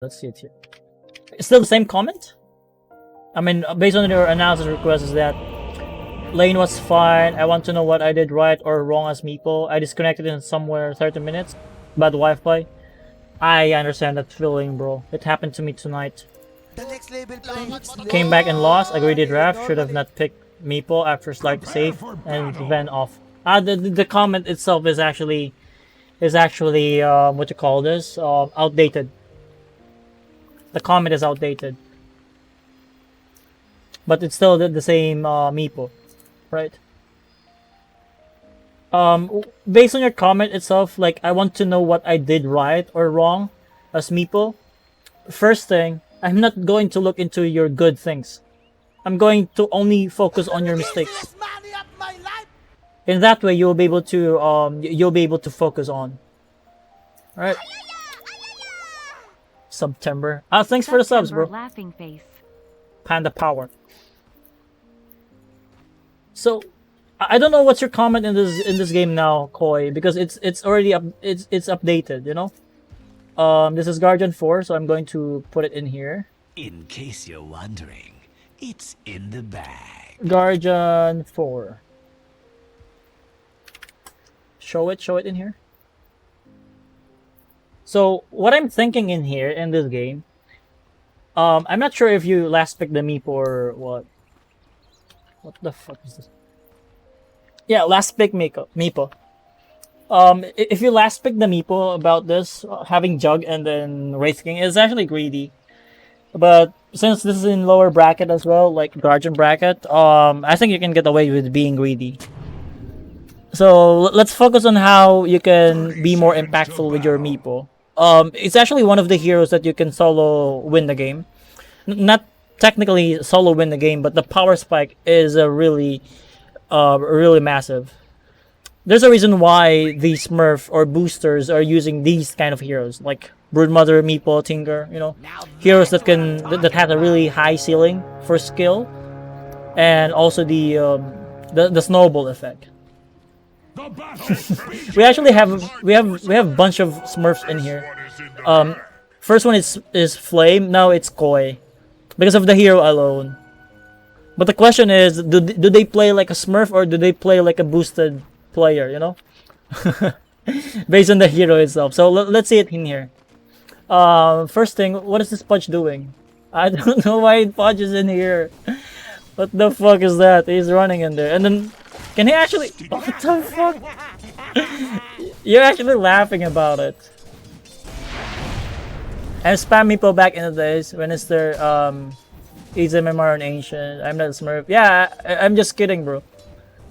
Let's see it here. It's still the same comment? I mean, based on your analysis request is that lane was fine. I want to know what I did right or wrong as Meepo. I disconnected in somewhere 30 minutes. Bad Wi-Fi. I understand that feeling, bro. It happened to me tonight. Came back and lost. A greedy draft. Should have not picked Meepo after slight save and then off. The comment itself is actually what you call this? Outdated. The comment is outdated. But it's still the same Meepo, right? Based on your comment itself, like, I want to know what I did right or wrong as Meepo. First thing, I'm not going to look into your good things. I'm going to only focus on your mistakes. In that way, you'll be able to focus on. All right. September. Thanks for the subs, bro. Laughing face. Panda power. So, I don't know what's your comment in this game now, Koi, because it's already it's updated, you know. This is Guardian 4, so I'm going to put it in here. In case you're wondering, it's in the bag. Guardian 4. Show it in here. So what I'm thinking in here in this game, I'm not sure if you last picked the Meepo or what. What the fuck is this? Yeah, last pick Meepo. If you last pick the Meepo about this, having Jug and then Wraith King is actually greedy. But since this is in lower bracket as well, like Guardian bracket, I think you can get away with being greedy. So let's focus on how you can be more impactful with your Meepo. It's actually one of the heroes that you can solo win the game. Not technically solo win the game, but the power spike is a really massive. There's a reason why the Smurf or boosters are using these kind of heroes, like Broodmother, Meepo, Tinker, you know, heroes that have a really high ceiling for skill, and also the snowball effect. we have a bunch of Smurfs in here. First one is Flame. Now it's Koi, because of the hero alone. But the question is, do they play like a Smurf or do they play like a boosted player? You know, based on the hero itself. So let's see it in here. First thing, what is this Pudge doing? I don't know why Pudge is in here. What the fuck is that? He's running in there, and then. Can he actually? What the fuck? You're actually laughing about it. I spam Meepo back in the days when it's their Easy MMR and Ancient. I'm not a Smurf. Yeah, I'm just kidding, bro.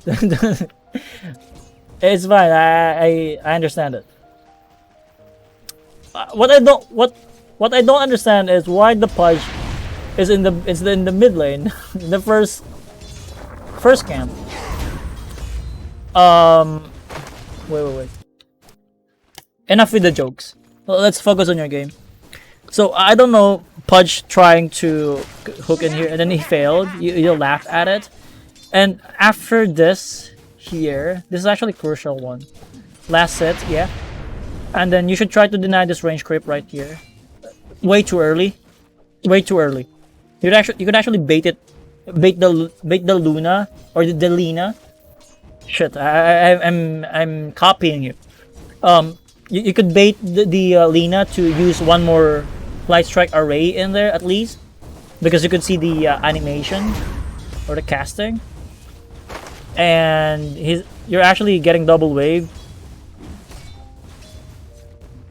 It's fine. I understand it. What I don't understand is why the Pudge is in the mid lane, in the first camp. Wait. Enough with the jokes. Well, let's focus on your game. So I don't know, Pudge trying to hook in here and then he failed. You laugh at it, and after this here, this is actually a crucial one. Last set, yeah, and then you should try to deny this range creep right here. Way too early. Way too early. You could actually bait the Luna or the Lina. Shit, I'm copying you. You could bait the Lina to use one more Light Strike array in there at least, because you could see the animation or the casting, and you're actually getting double wave.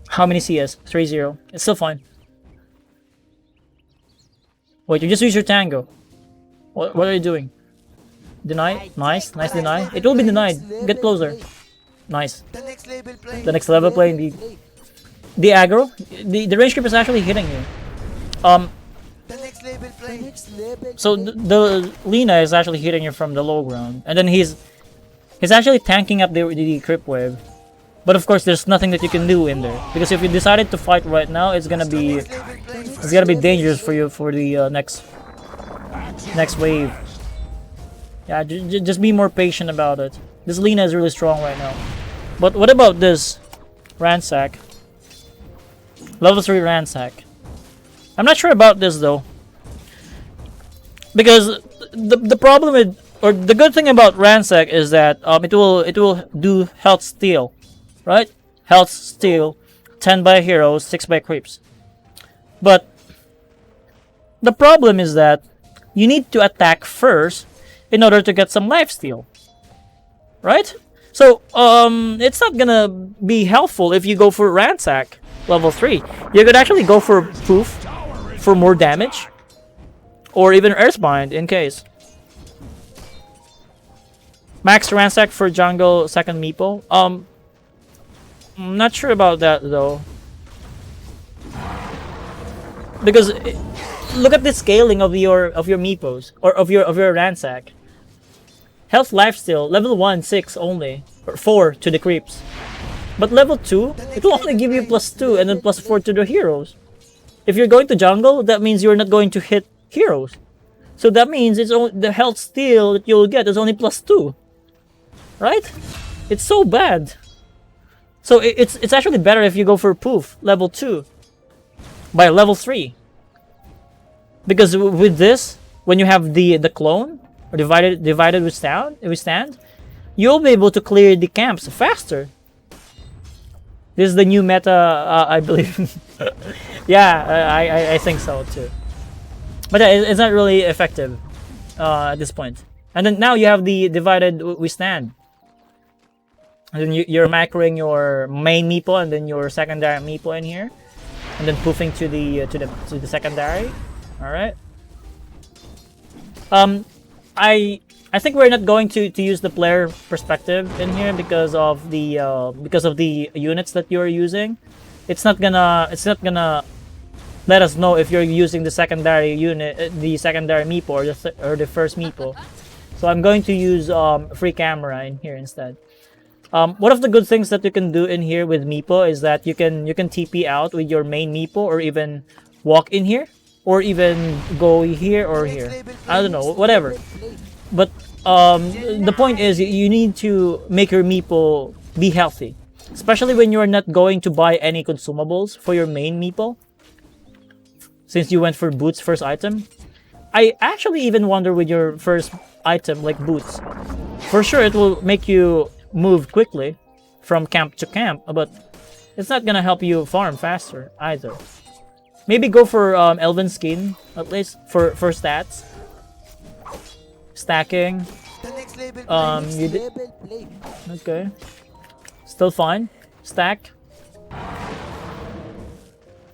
How many CS? 3-0. It's still fine. Wait, you just use your Tango. What are you doing? Deny? Nice deny. It will be denied. Get closer. Nice. The next level play indeed. The aggro? The range creep is actually hitting you. So the Lina is actually hitting you from the low ground. And then he's actually tanking up the creep wave. But of course there's nothing that you can do in there. Because if you decided to fight right now, it's gonna be dangerous for you for the next wave. Yeah, just be more patient about it. This Lina is really strong right now. But what about this Ransack? Level 3 Ransack. I'm not sure about this though, because the problem with, or the good thing about ransack is that it will do health steal, right? Health steal, 10 by heroes, 6 by creeps. But the problem is that you need to attack first in order to get some life steal, right? So it's not gonna be helpful if you go for ransack level 3. You could actually go for poof for more damage, or even earthbind in case. Max ransack for jungle second Meepo. I'm not sure about that though, because look at the scaling of your Meepos, or of your ransack. Health lifesteal level 1 6 only, or 4 to the creeps. But level 2, it will only give you +2 and then +4 to the heroes. If you're going to jungle, that means you're not going to hit heroes. So that means it's only the health steal that you'll get is only +2. Right? It's so bad. So it's actually better if you go for poof level 2 by level 3. Because with this, when you have the clone or divided withstand, you'll be able to clear the camps faster. This is the new meta, I believe. Yeah, I think so too. But yeah, it's not really effective at this point. And then now you have the divided withstand. And then you're macroing your main Meepo and then your secondary Meepo in here, and then poofing to the secondary. All right. I think we're not going to use the player perspective in here because of the units that you're using. It's not gonna let us know if you're using the secondary unit, the secondary Meepo, or the first Meepo. So I'm going to use free camera in here instead. One of the good things that you can do in here with Meepo is that you can TP out with your main Meepo, or even walk in here, or even go here or here. I don't know, whatever. But the point is, you need to make your Meepo be healthy, especially when you're not going to buy any consumables for your main Meepo. Since you went for boots first item, I actually even wonder with your first item like boots. For sure, it will make you move quickly from camp to camp, but it's not gonna help you farm faster either. Maybe go for Elven Skin, at least for stats. Stacking. You did. Okay. Still fine. Stack.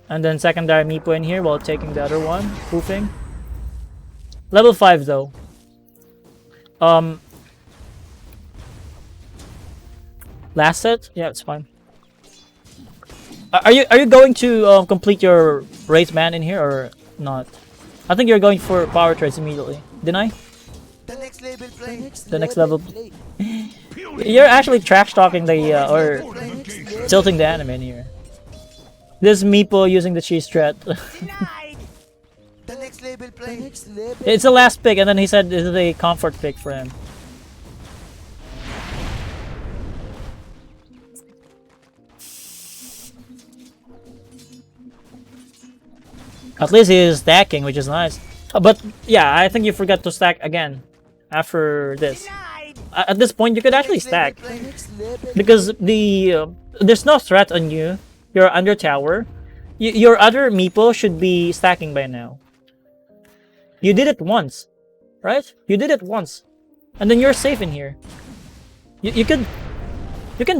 And then secondary Meepo in here while taking the other one. Poofing. Level 5 though. Last set? Yeah, it's fine. Are you going to complete your race man in here or not? I think you're going for power trades immediately. Didn't I? The next level. You're actually trash talking the or tilting the enemy in here. This Meepo using the cheese threat. It's the last pick, and then he said this is a comfort pick for him. At least he is stacking, which is nice. But yeah, I think you forgot to stack again after this. At this point, you could actually stack because there's no threat on you. You're under tower. Your other Meepo should be stacking by now. You did it once, right? You did it once, and then you're safe in here. You can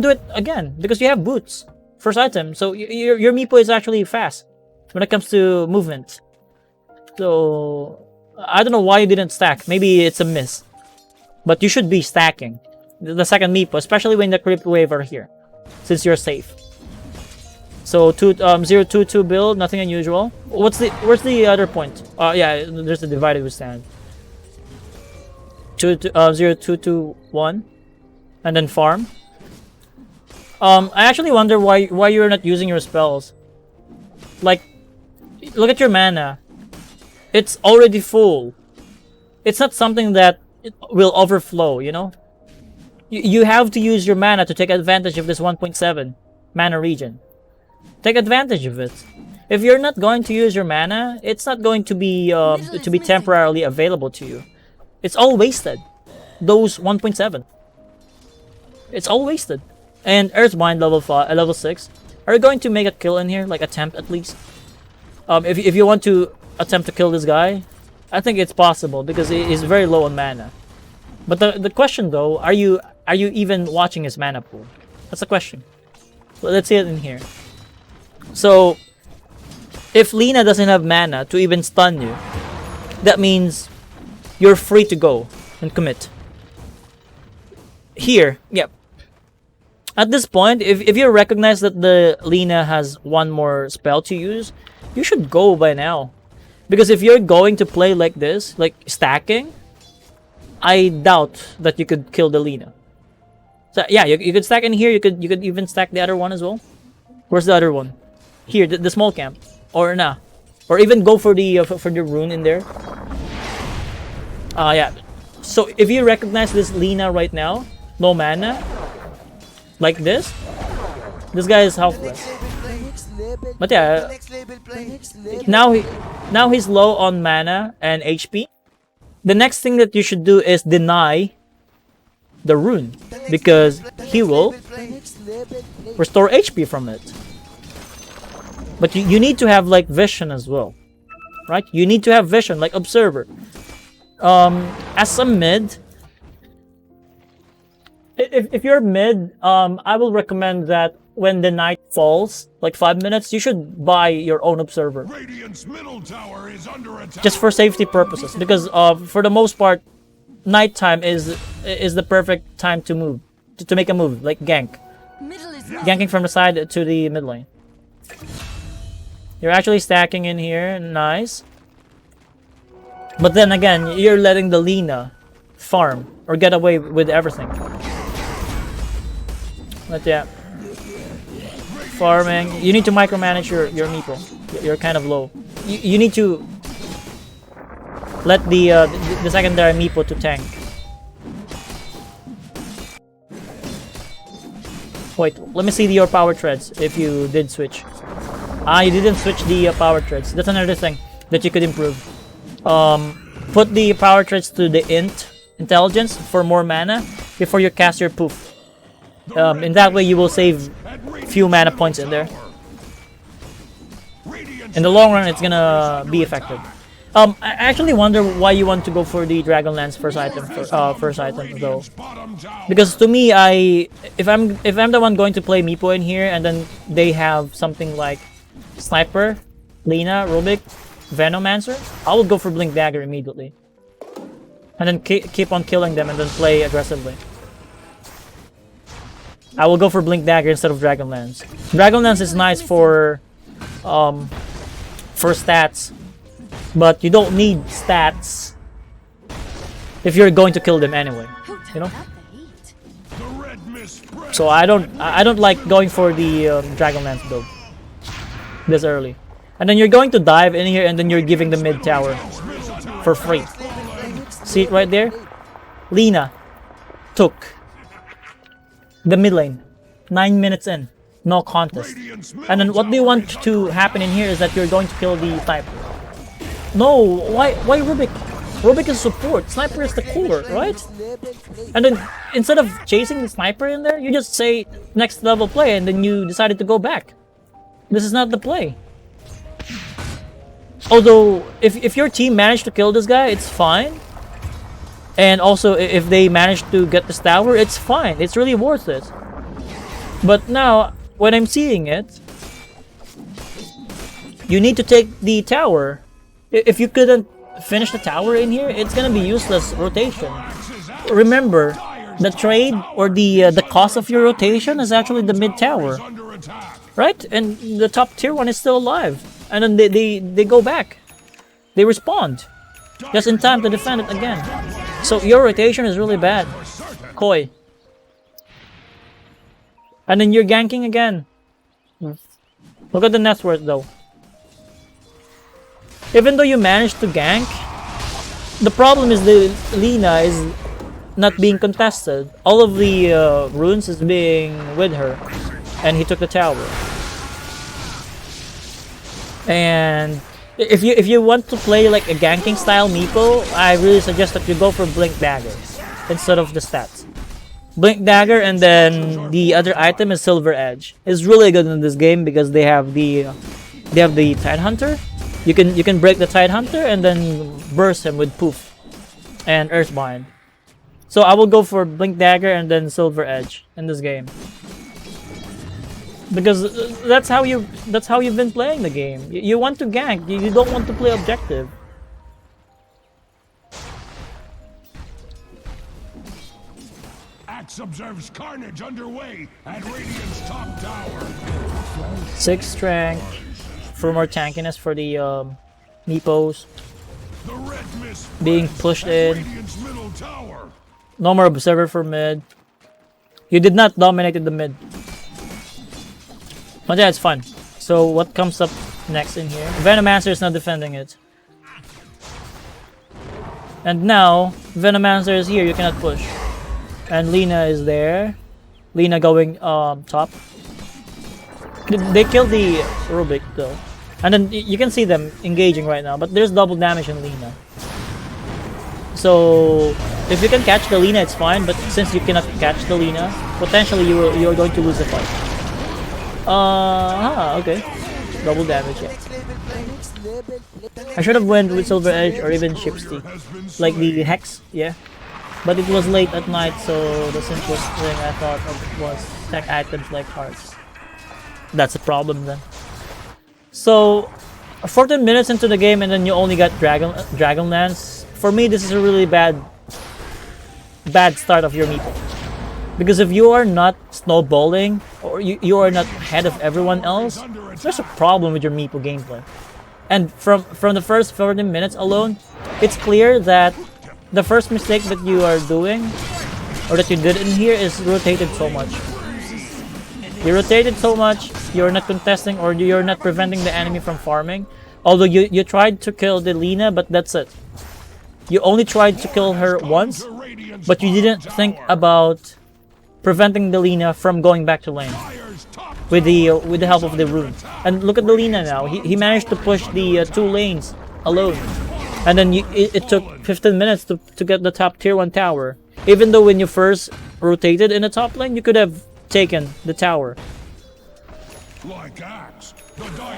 do it again because you have boots first item. So your Meepo is actually fast when it comes to movement. So I don't know why you didn't stack. Maybe it's a miss. But you should be stacking the second Meepo, especially when the creep wave are here, since you're safe. So 022 build, nothing unusual. Where's the other point? Yeah, there's the divided withstand. 0221, and then farm. I actually wonder why you're not using your spells. Like, look at your mana. It's already full. It's not something that will overflow, you know? You have to use your mana to take advantage of this 1.7 mana region. Take advantage of it. if you're not going to use your mana, it's not going to be temporarily available to you. It's all wasted. Those 1.7. It's all wasted. And Earthbind level 6. Are you going to make a kill in here? Like attempt at least? If you want to attempt to kill this guy, I think it's possible because he's very low on mana. But the question though, are you even watching his mana pool? That's the question. Well, let's see it in here. So, if Lina doesn't have mana to even stun you, that means you're free to go and commit. Here, yep. At this point, if you recognize that the Lina has one more spell to use, you should go by now. Because if you're going to play like this, like stacking, I doubt that you could kill the Lina. So yeah, you could stack in here. You could even stack the other one as well. Where's the other one? Here, the small camp, or nah, or even go for the rune in there. Yeah. So if you recognize this Lina right now, no mana, like this guy is helpless. But yeah, now he's low on mana and HP. The next thing that you should do is deny the rune, because he will restore HP from it. But you need to have like vision as well, right? You need to have vision, like observer. As a mid, if you're mid, I will recommend that when the night falls, like 5 minutes, you should buy your own observer. Radiant's middle tower is under attack. Just for safety purposes, because for the most part, nighttime is the perfect time to move, to make a move, like gank. Ganking from the side to the mid lane. You're actually stacking in here, nice. But then again, you're letting the Lina farm or get away with everything. But yeah, farming. You need to micromanage your Meepo. You're kind of low. You need to let the secondary Meepo to tank. Wait, let me see your power treads if you did switch. You didn't switch the power treads. That's another thing that you could improve. Put the power treads to the intelligence for more mana before you cast your poof. In that way you will save few mana points in there. In the long run, it's gonna be effective. I actually wonder why you want to go for the Dragonlance first item though. Because to me, if I'm the one going to play Meepo in here, and then they have something like Sniper, Lina, Rubik, Venomancer, I would go for Blink Dagger immediately. And then keep on killing them and then play aggressively. I will go for Blink Dagger instead of Dragonlance. Dragonlance is nice for stats, but you don't need stats if you're going to kill them anyway, you know? So I don't like going for the Dragonlance build this early. And then you're going to dive in here and then you're giving the mid tower for free. See it right there? Lina took the mid lane. 9 minutes in. No contest. And then what do you want to happen in here is that you're going to kill the sniper. No, why Rubik? Rubik is support. Sniper is the core, right? And then instead of chasing the sniper in there, you just say next level play and then you decided to go back. This is not the play. Although, if your team managed to kill this guy, it's fine. And also, if they manage to get this tower, it's fine. It's really worth it. But now, when I'm seeing it, you need to take the tower. If you couldn't finish the tower in here, it's gonna be useless rotation. Remember, the trade or the cost of your rotation is actually the mid tower, right? And the top tier one is still alive, and then they go back, they respond just in time to defend it again. So your rotation is really bad, Koi. And then you're ganking again. Look at the net worth though. Even though you managed to gank, the problem is the Lina is not being contested. All of the runes is being with her, and he took the tower. And if you want to play like a ganking style Meepo, I really suggest that you go for Blink Dagger instead of the stats. Blink Dagger, and then the other item is Silver Edge. It's really good in this game because they have the Tide Hunter. You can break the Tide Hunter and then burst him with Poof and Earthbind. So I will go for Blink Dagger and then Silver Edge in this game. Because that's how you've been playing the game. You want to gank. You don't want to play objective. Axe observes carnage underway at Radiant's top tower. 6 strength for more tankiness for the Meepos. The red mist Being spreads pushed at in. Radiant's middle tower. No more observer for mid. You did not dominate the mid. But yeah, it's fun. So what comes up next in here? Venomancer is not defending it. And now, Venomancer is here, you cannot push. And Lina is there. Lina going top. They killed the Rubik though. And then you can see them engaging right now, but there's double damage in Lina. So if you can catch the Lina, it's fine, but since you cannot catch the Lina, potentially you're going to lose the fight. Okay. Double damage, yeah. I should have went with Silver Edge or even Shipsty. Like the Hex, yeah. But it was late at night, so the simplest thing I thought of was tech items like hearts. That's a problem then. So, 14 minutes into the game and then you only got Dragonlance. For me, this is a really bad start of your Meepo. Because if you are not snowballing, or you are not ahead of everyone else, there's a problem with your Meepo gameplay. And from the first 14 minutes alone, it's clear that the first mistake that you are doing, or that you did in here, is rotated so much. You rotated so much, you're not contesting or you're not preventing the enemy from farming. Although you tried to kill the Lina, but that's it. You only tried to kill her once, but you didn't think about preventing the Lina from going back to lane with the help of the rune. And look at the Lina now. He managed to push the 2 lanes alone. And then it took 15 minutes to get the top tier 1 tower. Even though when you first rotated in the top lane, you could have taken the tower.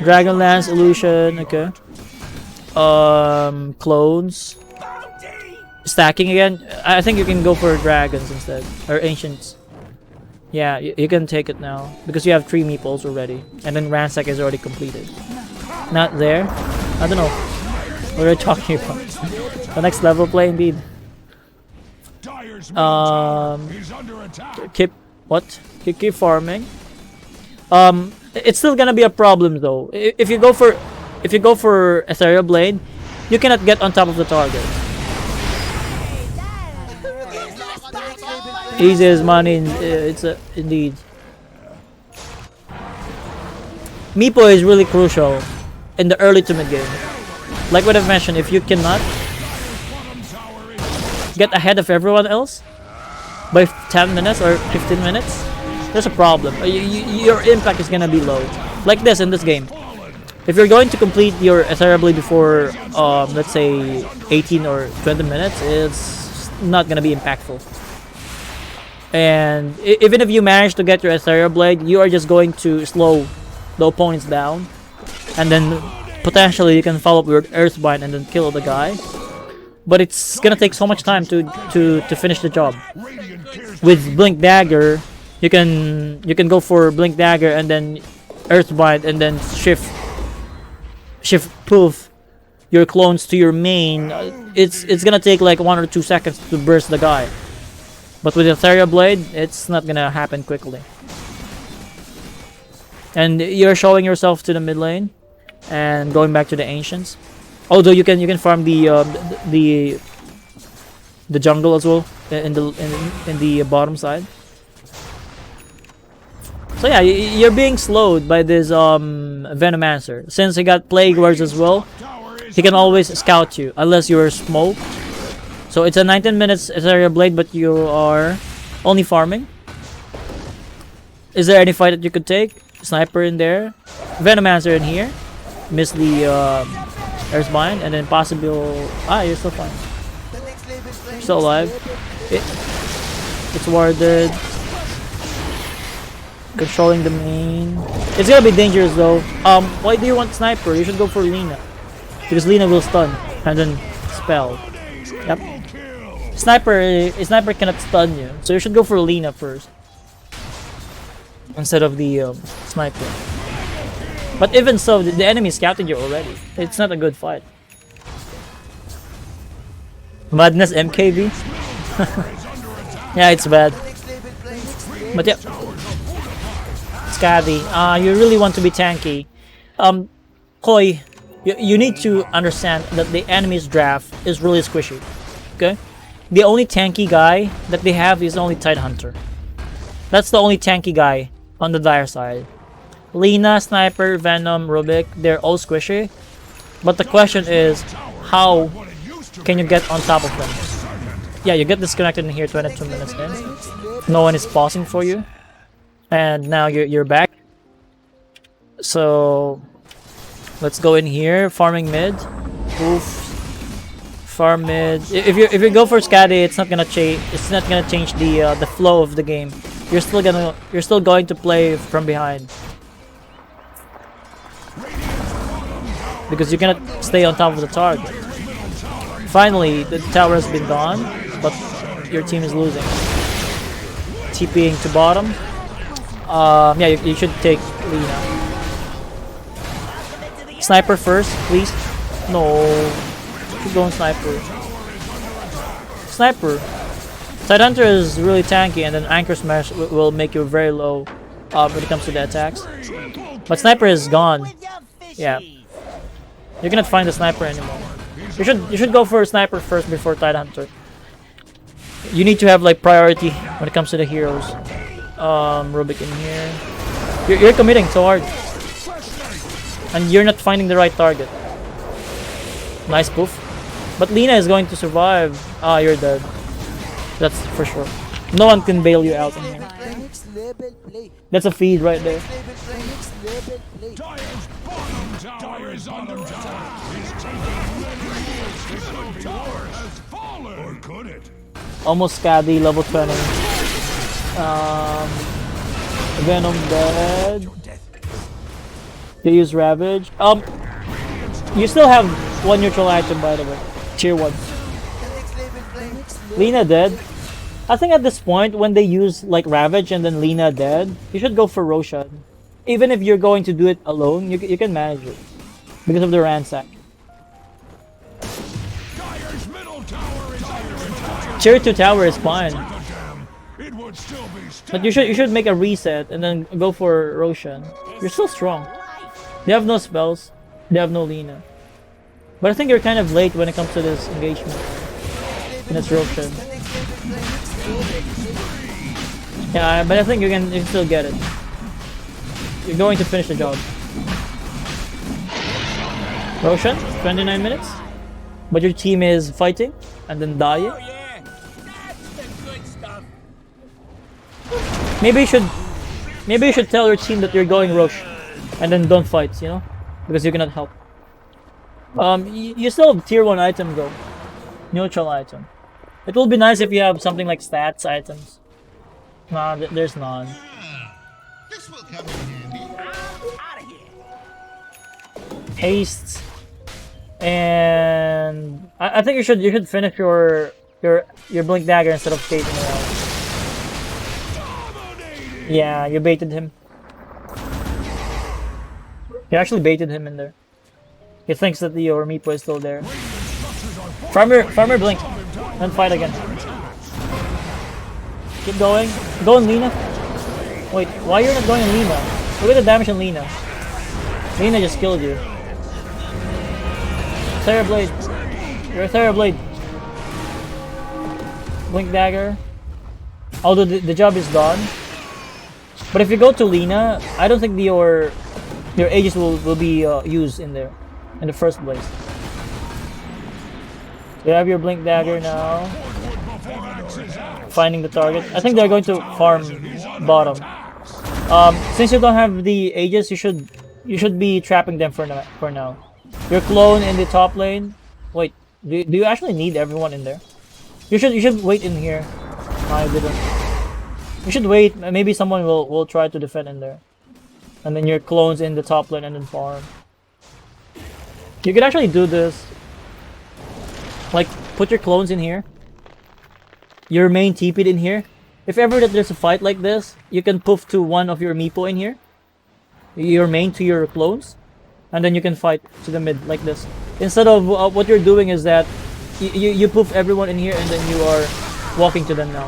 Dragonlance, Illusion, okay. Clones. Stacking again. I think you can go for dragons instead. Or ancients. Yeah, you can take it now. Because you have 3 meeples already. And then ransack is already completed. Not there. I don't know. What are you talking about? The next level play indeed. Keep farming. It's still gonna be a problem though. If you go for Ethereal Blade, you cannot get on top of the target. Easy as money. Indeed. Meepo is really crucial in the early to mid game. Like what I've mentioned, if you cannot get ahead of everyone else by 10 minutes or 15 minutes, there's a problem. Your impact is gonna be low. Like this in this game. If you're going to complete your Ethereal Blade before, let's say 18 or 20 minutes, it's not gonna be impactful. And even if you manage to get your Ethereal Blade, you are just going to slow the opponents down, and then potentially you can follow up with Earthbind and then kill the guy. But it's gonna take so much time to finish the job. With Blink Dagger, you can go for Blink Dagger and then Earthbind and then shift Poof your clones to your main. It's gonna take like 1 or 2 seconds to burst the guy. But with Ethereal Blade, it's not gonna happen quickly. And you're showing yourself to the mid lane and going back to the ancients. Although you can farm the jungle as well in the bottom side. So yeah, you're being slowed by this Venomancer. Since he got Plague Words as well, he can always scout you unless you're smoked. So it's a 19 minutes Ethereal Blade, but you are only farming. Is there any fight that you could take? Sniper in there, Venomancer in here. miss the air spine, and then possible. You're still fine. You're still alive. It's warded. Controlling the main. It's gonna be dangerous though. Why do you want sniper? You should go for Lina. Because Lina will stun and then spell. Yep. Sniper cannot stun you, so you should go for Lina first instead of the sniper. But even so, the enemy scouted you already. It's not a good fight. Madness MKB. Yeah, it's bad. But yeah, Scadi, you really want to be tanky. Koi, you need to understand that the enemy's draft is really squishy. Okay, the only tanky guy that they have is only Tidehunter. That's the only tanky guy on the dire side. Lina, Sniper, Venom, Rubik, they're all squishy. But the question is, how can you get on top of them? Yeah, you get disconnected in here 22 minutes in. No one is pausing for you. And now you're back. So let's go in here, farming mid. Oof. Farm mid. If you go for Scadi, it's not gonna change. It's not gonna change the flow of the game. You're still going to play from behind. Because you cannot stay on top of the target. Finally, the tower has been gone, but your team is losing. TPing to bottom. Yeah, you should take Lina. Sniper first, please. No. Keep going Sniper. Sniper. Tidehunter is really tanky, and then Anchor Smash will make you very low when it comes to the attacks. But Sniper is gone. Yeah. You cannot find the Sniper anymore. You should go for a Sniper first before Tidehunter. You need to have like priority when it comes to the heroes. Rubik in here. You're committing so hard. And you're not finding the right target. Nice poof. But Lina is going to survive. You're dead. That's for sure. No one can bail you out in here. That's a feed right there. Almost Scadi, level 20. Venom dead. You use Ravage. You still have one neutral item, by the way. Tier 1. Lina dead. I think at this point, when they use like Ravage and then Lina dead, you should go for Roshan. Even if you're going to do it alone, you can manage it. Because of the ransack. Tier 2 tower is fine. But you should make a reset and then go for Roshan. You're still strong. They have no spells. They have no Lina. But I think you're kind of late when it comes to this engagement. And it's Roshan. Yeah, but I think you can still get it. You're going to finish the job. Roshan, 29 minutes. But your team is fighting and then dying. Maybe you should tell your team that you're going Rosh and then don't fight, you know? Because you cannot help. You still have tier 1 item though. Neutral item. It will be nice if you have something like stats items. Nah, there's none. This will come in handy. Haste. And I think you should finish your Blink Dagger instead of chasing around. Yeah, you baited him. You actually baited him in there. He thinks that your Meepo is still there. Farmer blink. Then fight again. Keep going. Go on Lina. Wait, why you're not going on Lina? Look at the damage on Lina. Lina just killed you. Blade. You're a Therablade. Blink Dagger. Although the job is done. But if you go to Lina, I don't think your Aegis will be used in there in the first place. You have your Blink Dagger now. Finding the target. I think they're going to farm bottom. Since you don't have the Aegis, you should You should be trapping them for now. Your clone in the top lane. Wait, do you actually need everyone in there? You should wait in here. No, I didn't. You should wait. Maybe someone will try to defend in there, and then your clones in the top lane and then farm. You could actually do this. Like, put your clones in here. Your main TP'd in here. If ever that there's a fight like this, you can poof to one of your Meepo in here. Your main to your clones. And then you can fight to the mid like this. Instead of what you're doing is that you poof everyone in here and then you are walking to them now.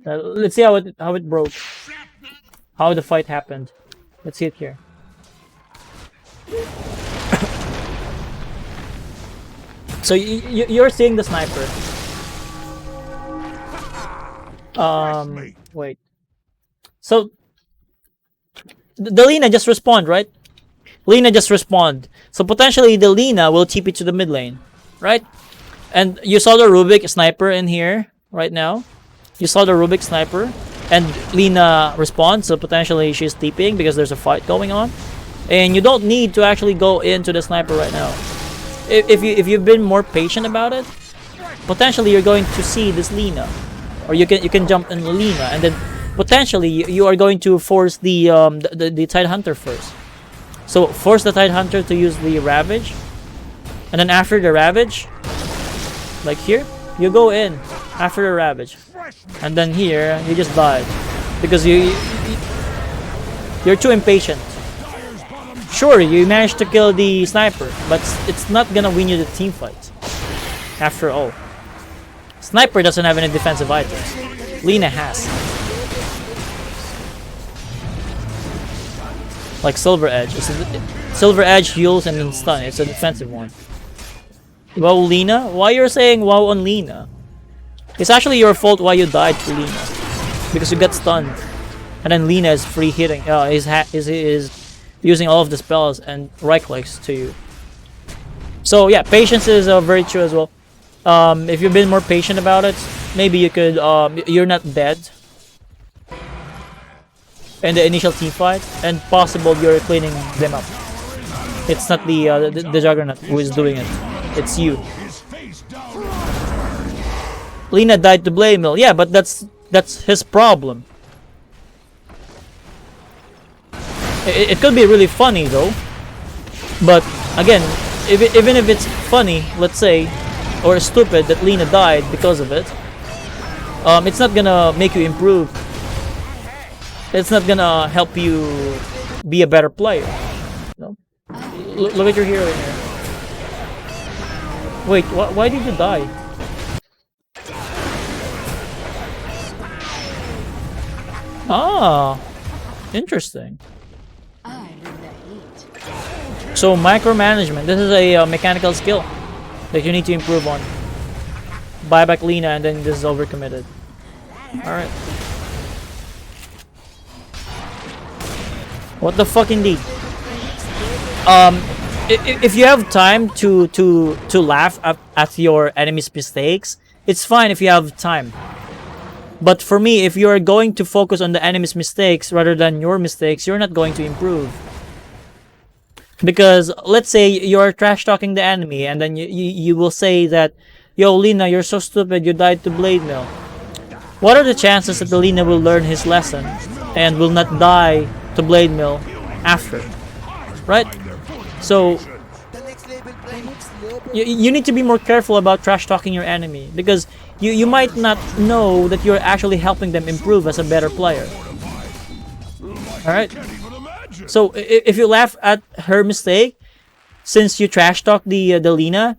Let's see how it broke. How the fight happened. Let's see it here. So you're seeing the sniper. Wait. So the Lina just respawned, right? Lina just respawned. So potentially the Lina will TP to the mid lane, right? And you saw the Rubik sniper in here right now. You saw the Rubik sniper, and Lina respawned. So potentially she's TPing because there's a fight going on, and you don't need to actually go into the sniper right now. If you've been more patient about it, potentially you're going to see this Lina, or you can jump in Lina, and then potentially you are going to force the Tide Hunter first. So force the Tide Hunter to use the Ravage, and then after the Ravage, like here, you go in after the Ravage, and then here you just die because you're too impatient. Sure, you managed to kill the sniper, but it's not gonna win you the team fight. After all, sniper doesn't have any defensive items. Lina has. Like Silver Edge. Silver Edge heals and then stun. It's a defensive one. Wow, Lina? Why you're saying wow on Lina? It's actually your fault why you died to Lina. Because you got stunned. And then Lina is free hitting. Is using all of the spells and right clicks to you. So yeah, patience is a virtue as well. If you've been more patient about it, maybe you could, you're not dead in the initial team fight, and possible you're cleaning them up. It's not the Juggernaut who is doing it. It's you. Lina died to Blade Mill. Yeah, but that's his problem. It could be really funny though, but again, even if it's funny, let's say, or stupid that Lina died because of it, it's not gonna make you improve. It's not gonna help you be a better player. No? Look at your hero in here. Wait, why did you die? Ah, interesting. So micromanagement, this is a mechanical skill that you need to improve on. Buy back Lina and then this is overcommitted. Alright. What the fuck indeed? If you have time to laugh at your enemy's mistakes, it's fine if you have time. But for me, if you are going to focus on the enemy's mistakes rather than your mistakes, you're not going to improve. Because let's say you're trash talking the enemy and then you will say that, yo Lina, you're so stupid, you died to Blade Mill. What are the chances that the Lina will learn his lesson and will not die to Blade Mill after? Right? So you need to be more careful about trash talking your enemy, because you might not know that you're actually helping them improve as a better player. Alright? So if you laugh at her mistake, since you trash talk the Lina,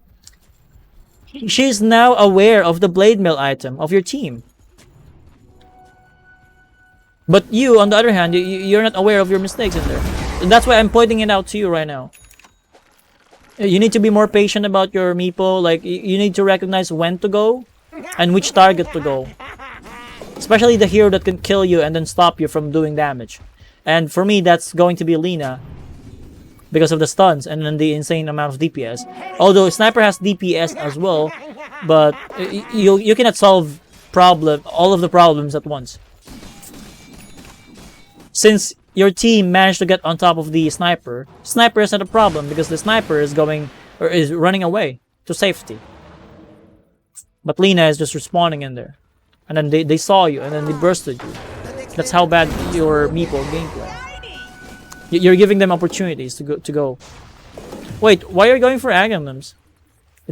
she's now aware of the Blade Mill item of your team. But you, on the other hand, you're not aware of your mistakes in there. And that's why I'm pointing it out to you right now. You need to be more patient about your Meepo. Like, you need to recognize when to go and which target to go. Especially the hero that can kill you and then stop you from doing damage. And for me, that's going to be Lina, because of the stuns and then the insane amount of DPS. Although Sniper has DPS as well, but you cannot solve all of the problems at once. Since your team managed to get on top of the sniper, sniper isn't a problem because the sniper is going or is running away to safety. But Lina is just respawning in there. And then they saw you and then they bursted you. That's how bad your Meepo gameplay. You're giving them opportunities to go. Wait, why are you going for Aghanims?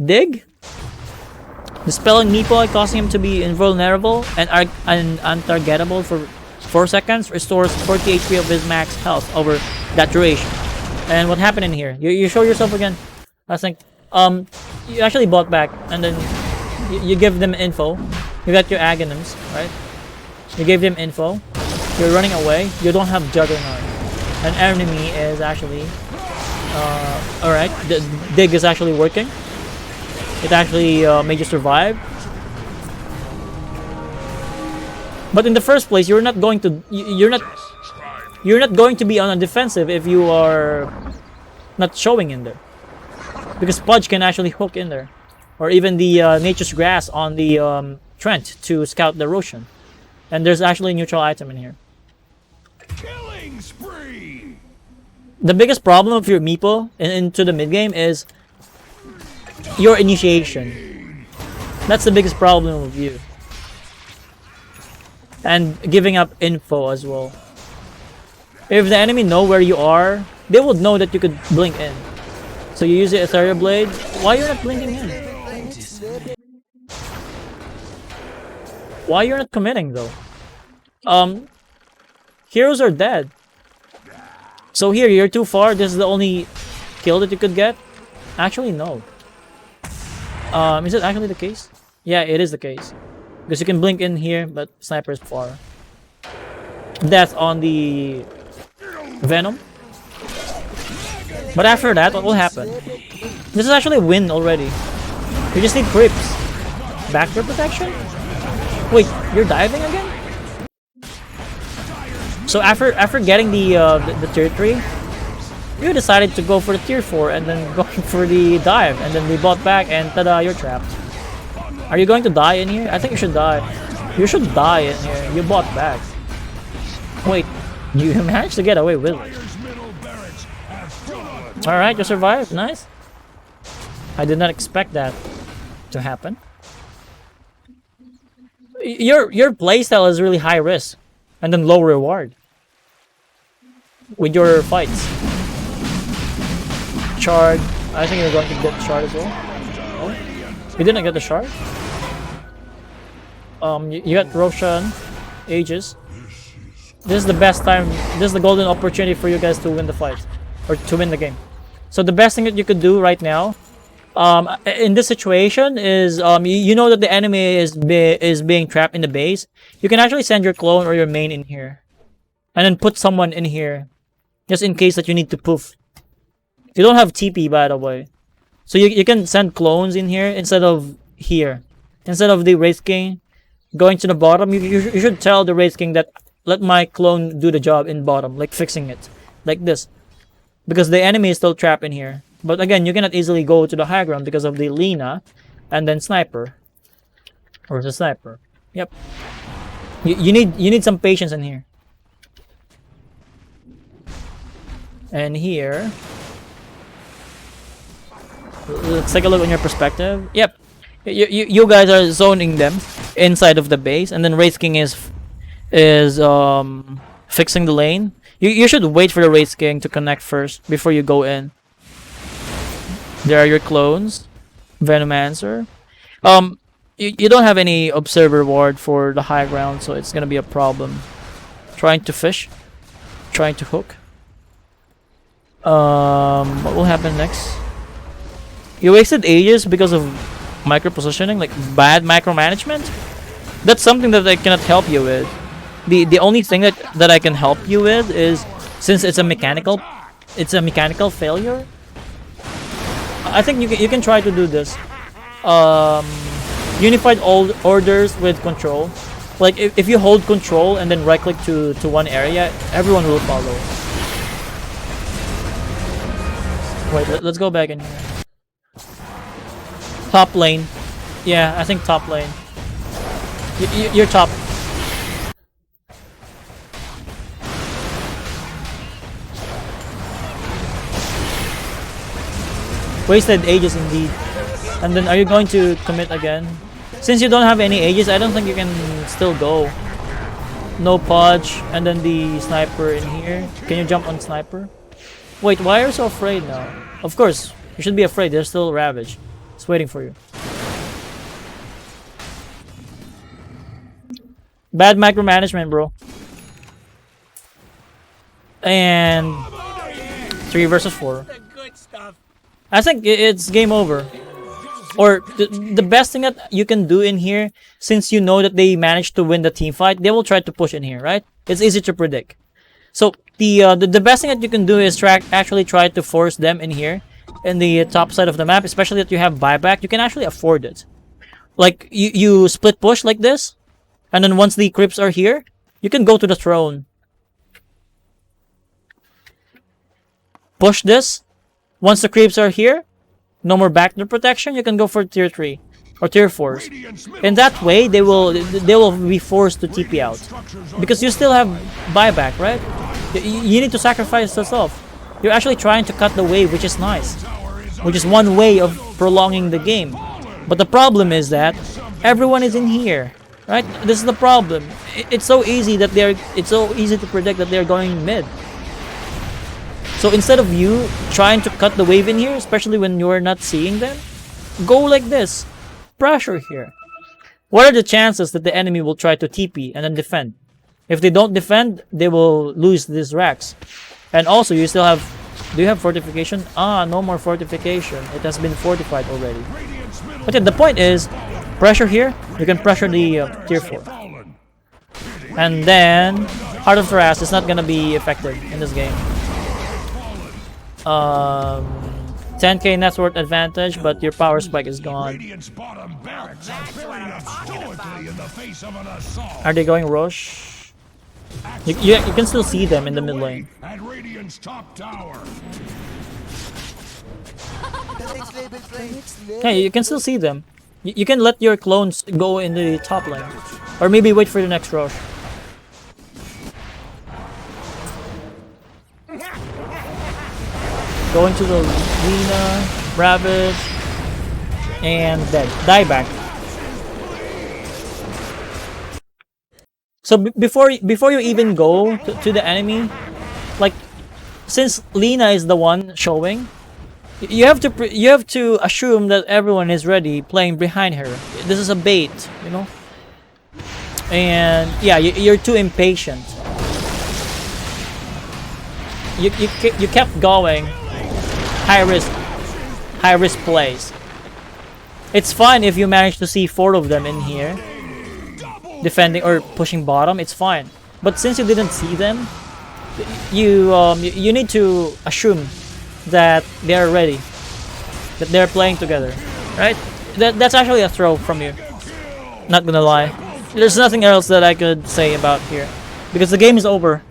Dig? Dispelling Meepo and causing him to be invulnerable and untargetable for 4 seconds restores 40 HP of his max health over that duration. And what happened in here? You show yourself again. I think you actually bought back and then you give them info. You got your Aghanims, right? You gave them info. You're running away. You don't have Juggernaut. An enemy is actually alright. The dig is actually working. It actually made you survive. But in the first place, you're not going to you're not going to be on a defensive if you are not showing in there. Because Pudge can actually hook in there. Or even the Nature's Grass on the Trent to scout the Roshan. And there's actually a neutral item in here. Killing spree. The biggest problem of your Meepo into the mid game is your initiation. That's the biggest problem with you. And giving up info as well. If the enemy know where you are, they would know that you could blink in. So you use the Ethereal Blade. Why you're not blinking in? Why you're not committing though? Heroes are dead. So here, you're too far. This is the only kill that you could get. Actually, no. Is it actually the case? Yeah, it is the case. Because you can blink in here, but sniper is far. Death on the Venom. But after that, what will happen? This is actually a win already. You just need creeps. Backdoor protection? Wait, you're diving again? So after getting the tier 3, you decided to go for the tier 4 and then going for the dive, and then we bought back and tada, you're trapped. Are you going to die in here? I think you should die. You should die in here. You bought back. Wait, you managed to get away with it. Alright, you survived. Nice. I did not expect that to happen. Your playstyle is really high risk and then low reward with your fights. Shard. I think you're going to get shard as well. Oh, you didn't get the shard? You got Roshan, Aegis. This is the best time. This is the golden opportunity for you guys to win the fight or to win the game. So the best thing that you could do right now, in this situation, is you know that the enemy is being trapped in the base. You can actually send your clone or your main in here, and then put someone in here, just in case that you need to poof. You don't have TP, by the way, so you can send clones in here instead of here. Instead of the Wraith King going to the bottom, you should tell the Wraith King that let my clone do the job in bottom, like fixing it, like this. Because the enemy is still trapped in here. But again, you cannot easily go to the high ground because of the Lina and then Sniper. Or the Sniper. Yep. You need some patience in here. And here, let's take a look on your perspective. Yep. You guys are zoning them inside of the base, and then Wraith King is fixing the lane. You should wait for the Wraith King to connect first before you go in. There are your clones. Venomancer. You don't have any observer ward for the high ground, so it's gonna be a problem. Trying to fish. Trying to hook. What will happen next? You wasted ages because of micro positioning, like bad micromanagement. That's something that I cannot help you with. The only thing that I can help you with is, since it's a mechanical failure, I think you can try to do this. Unified orders with control. Like if you hold control and then right click to one area, everyone will follow. Wait, let's go back in here. Top lane. Yeah, I think top lane. You're top. Wasted ages indeed. And then are you going to commit again? Since you don't have any ages, I don't think you can still go. No podge, and then the sniper in here. Can you jump on sniper? Wait, why are you so afraid now? Of course, you should be afraid. There's still Ravage. It's waiting for you. Bad micromanagement, bro. And 3 versus 4. I think it's game over. Or the best thing that you can do in here, since you know that they managed to win the team fight, they will try to push in here, right? It's easy to predict. So the best thing that you can do is actually try to force them in here, in the top side of the map, especially that you have buyback. You can actually afford it. Like you split push like this, and then once the creeps are here, you can go to the throne. Push this. Once the creeps are here, no more backdoor protection, you can go for tier 3 or tier 4s. In that way, they will be forced to TP out. Because you still have buyback, right? You need to sacrifice yourself. You're actually trying to cut the wave, which is nice. Which is one way of prolonging the game. But the problem is that everyone is in here, right? This is the problem. It's so easy that it's so easy to predict that they're going mid. So instead of you trying to cut the wave in here, especially when you're not seeing them, go like this. Pressure here. What are the chances that the enemy will try to TP and then defend? If they don't defend, they will lose these racks. And also, you still have... Do you have fortification? Ah, no more fortification. It has been fortified already. But yeah, the point is, pressure here. You can pressure the tier 4. And then, Heart of Thras is not gonna be effective in this game. 10k net worth advantage, but your power spike is gone. Are they going Roche? You can still see them in the mid lane. Hey, you can still see them. You can let your clones go in the top lane. Or maybe wait for the next Roche. Going to the Lina, Ravage, and dead. Die back. So before you even go to the enemy, like since Lina is the one showing, you have to assume that everyone is ready playing behind her. This is a bait, you know. And yeah, you're too impatient. You kept going. High risk plays. It's fine if you manage to see 4 of them in here defending or pushing bottom. It's fine, but since you didn't see them, you need to assume that they are ready, that they're playing together, right? That's actually a throw from you. Not gonna lie, there's nothing else that I could say about here because the game is over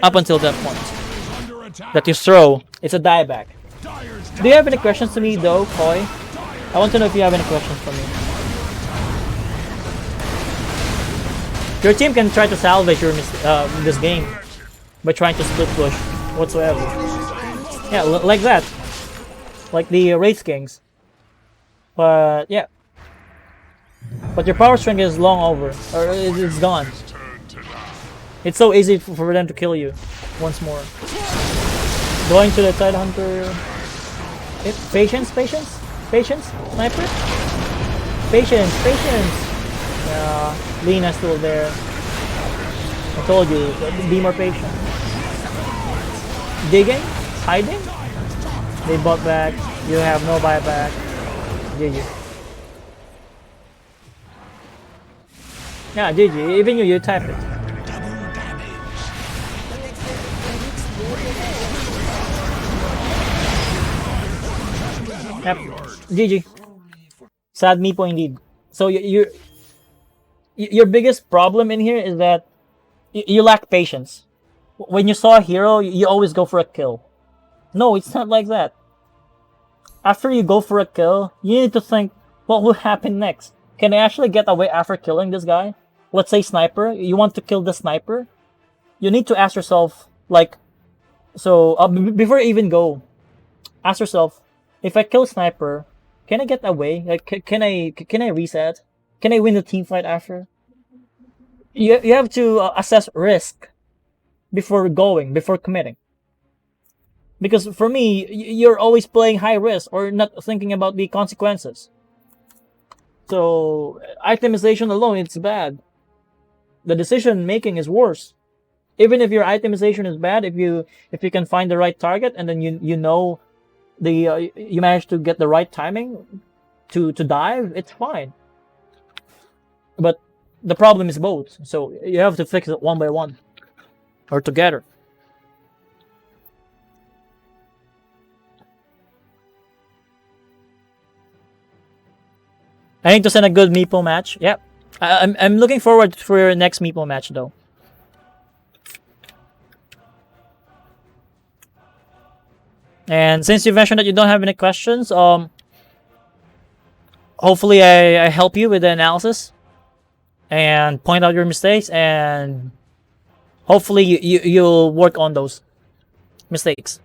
up until that point. That you throw, it's a dieback. Do you have any questions to me though, Koi? I want to know if you have any questions for me. Your team can try to salvage this game by trying to split push whatsoever. Yeah, like that. Like the Race Kings. But yeah. But your power strength is long over. Or it's gone. It's so easy for them to kill you once more. Going to the Tidehunter. Patience? Sniper? Patience! Yeah, Lina's still there. I told you, be more patient. Digging? Hiding? They bought back. You have no buyback. GG. Yeah, GG. Even you type it. Yep. GG. Sad Meepo indeed. So your biggest problem in here is that you lack patience. When you saw a hero, you always go for a kill. No, it's not like that. After you go for a kill, you need to think, what will happen next? Can I actually get away after killing this guy? Let's say sniper. You want to kill the sniper? You need to ask yourself, like, so before you even go, ask yourself, If I kill sniper, can I get away? Like, can I reset? Can I win the team fight after? You have to assess risk before committing. Because for me, you're always playing high risk or not thinking about the consequences. So itemization alone, it's bad. The decision making is worse. Even if your itemization is bad, if you can find the right target and then you know you manage to get the right timing to dive, it's fine. But the problem is both, so you have to fix it one by one or together. I need to send a good Meepo match. Yep. I'm looking forward for your next Meepo match though. And since you mentioned that you don't have any questions, hopefully I help you with the analysis and point out your mistakes, and hopefully you'll work on those mistakes.